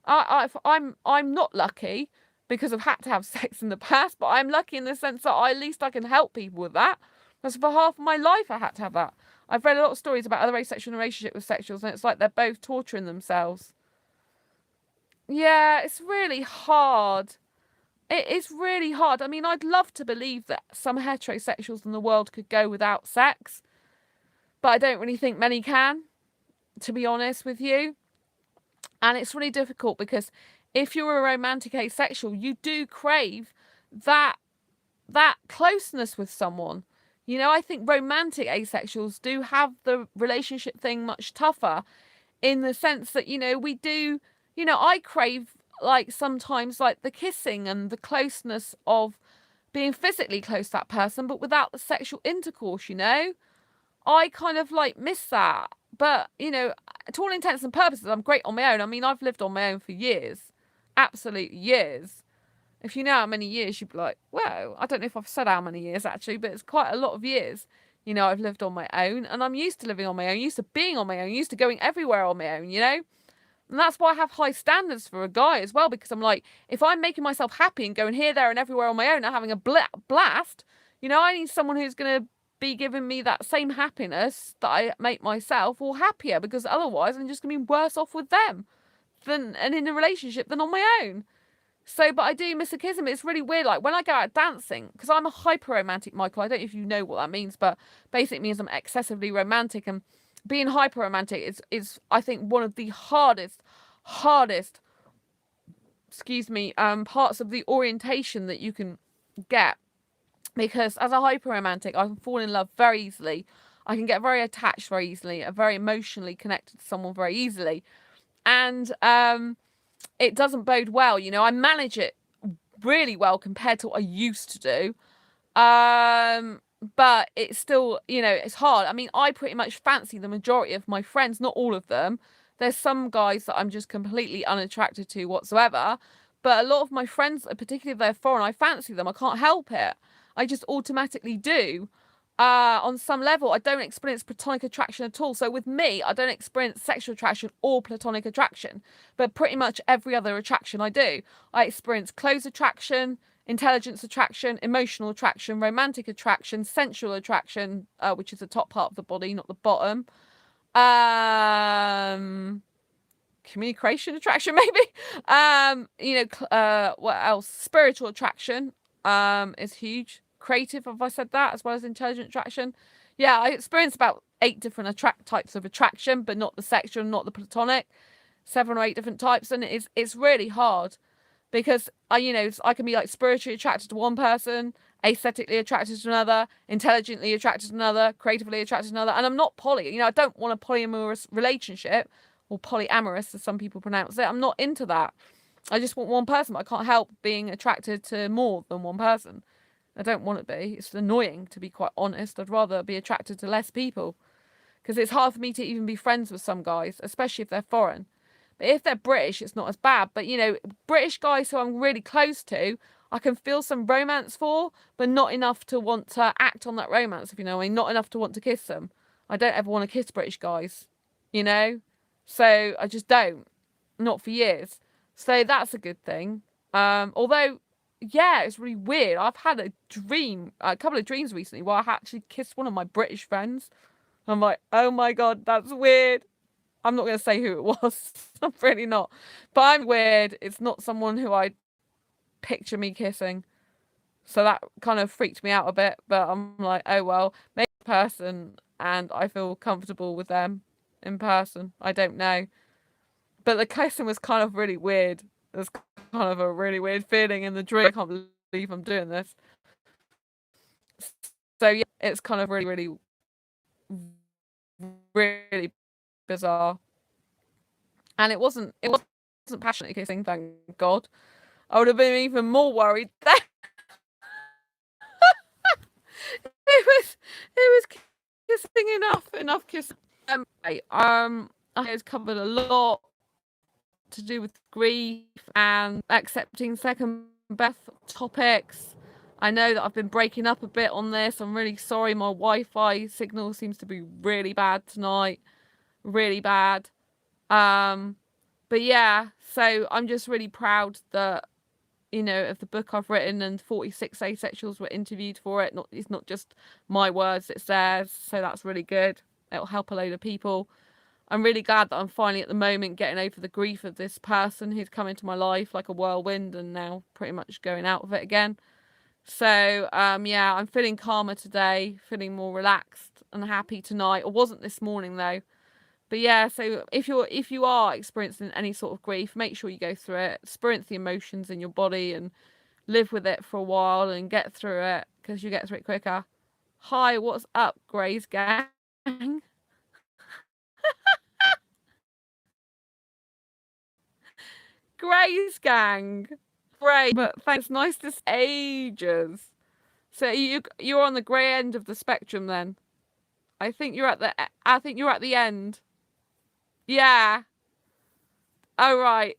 I'm not lucky because I've had to have sex in the past, but I'm lucky in the sense that at least I can help people with that. Because for half of my life I had to have that. I've read a lot of stories about other asexual in a relationship with sexuals, and it's like they're both torturing themselves. Yeah, it's really hard. It is really hard. I mean, I'd love to believe that some heterosexuals in the world could go without sex, but I don't really think many can, to be honest with you. And it's really difficult because if you're a romantic asexual, you do crave that closeness with someone. I think romantic asexuals do have the relationship thing much tougher, in the sense that, we do, I crave like sometimes like the kissing and the closeness of being physically close to that person, but without the sexual intercourse, I kind of like miss that. But, to all intents and purposes, I'm great on my own. I mean, I've lived on my own for years, absolute years. If you know how many years, you'd be like, whoa, I don't know if I've said how many years actually, but it's quite a lot of years. I've lived on my own, and I'm used to living on my own, used to being on my own, used to going everywhere on my own, And that's why I have high standards for a guy as well, because I'm like, if I'm making myself happy and going here, there and everywhere on my own and having a blast, I need someone who's going to be giving me that same happiness that I make myself, or happier, because otherwise I'm just going to be worse off with them and in a relationship than on my own. So, but I do miss a kiss him. It's really weird. Like when I go out dancing, because I'm a hyper romantic, Michael. I don't know if you know what that means, but basically it means I'm excessively romantic. And being hyper romantic is I think one of the hardest, excuse me, parts of the orientation that you can get. Because as a hyper romantic, I can fall in love very easily. I can get very attached very easily, very emotionally connected to someone very easily. And it doesn't bode well. You know, I manage it really well compared to what I used to do. But it's still, you know, it's hard. I mean, I pretty much fancy the majority of my friends, not all of them. There's some guys that I'm just completely unattracted to whatsoever. But a lot of my friends, particularly if they're foreign, I fancy them. I can't help it. I just automatically do. On some level, I don't experience platonic attraction at all. So with me, I don't experience sexual attraction or platonic attraction. But pretty much every other attraction I do. I experience close attraction, intelligence attraction, emotional attraction, romantic attraction, sensual attraction, which is the top part of the body, not the bottom. Communication attraction, maybe. What else? Spiritual attraction is huge. Creative, have I said that, as well as intelligent attraction? Yeah, I experienced about 8 different types of attraction, but not the sexual, not the platonic. 7 or 8 different types, and it's really hard because I can be like spiritually attracted to one person, aesthetically attracted to another, intelligently attracted to another, creatively attracted to another, and I'm not poly. You know, I don't want a polyamorous relationship, or polyamorous as some people pronounce it. I'm not into that. I just want one person, but I can't help being attracted to more than one person. I don't want to be. It's annoying, to be quite honest. I'd rather be attracted to less people because it's hard for me to even be friends with some guys, especially if they're foreign. But if they're British, it's not as bad. But, you know, British guys who I'm really close to, I can feel some romance for, but not enough to want to act on that romance, if you know what I mean. Not enough to want to kiss them. I don't ever want to kiss British guys, you know? So I just don't. Not for years. So that's a good thing. Although, yeah, it's really weird. I've had a couple of dreams recently where I actually kissed one of my British friends. I'm like, oh my God, that's weird. I'm not going to say who it was. I'm really not. But I'm weird. It's not someone who I picture me kissing. So that kind of freaked me out a bit. But I'm like, oh well, maybe a person and I feel comfortable with them in person. I don't know. But the kissing was kind of really weird. There's kind of a really weird feeling in the dream. I can't believe I'm doing this. So yeah, it's kind of really bizarre. And it wasn't passionate kissing, thank God. I would have been even more worried then. it was kissing enough kissing. I was covered a lot to do with grief and accepting second birth topics. I know that I've been breaking up a bit on this. I'm really sorry. My Wi-Fi signal seems to be really bad tonight. Really bad. But yeah, so I'm just really proud that, you know, of the book I've written, and 46 asexuals were interviewed for it. It's not just my words, it's theirs. So that's really good. It'll help a load of people. I'm really glad that I'm finally at the moment getting over the grief of this person who's come into my life like a whirlwind and now pretty much going out of it again. So, yeah, I'm feeling calmer today, feeling more relaxed and happy tonight. I wasn't this morning though. But yeah, so if you are experiencing any sort of grief, make sure you go through it, experience the emotions in your body and live with it for a while and get through it because you get through it quicker. Hi, what's up, Grey's gang? Grey's gang. Great, but thanks. Nice to see ages. So you're on the grey end of the spectrum then. I think you're at the end. Yeah. Oh right.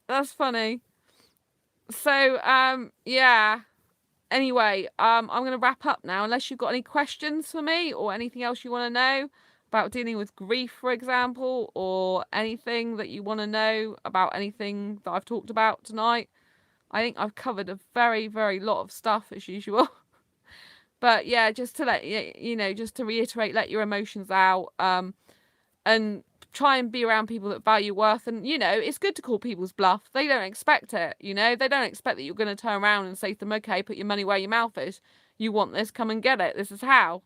That's funny. So yeah. Anyway, I'm gonna wrap up now unless you've got any questions for me or anything else you want to know about dealing with grief, for example, or anything that you want to know about anything that I've talked about tonight. I think I've covered a very, very lot of stuff as usual. But yeah, just to let you know, just to reiterate, let your emotions out. And try and be around people that value worth. And, you know, it's good to call people's bluff. They don't expect it, you know. They don't expect that you're going to turn around and say to them, okay, put your money where your mouth is. You want this, come and get it. This is how.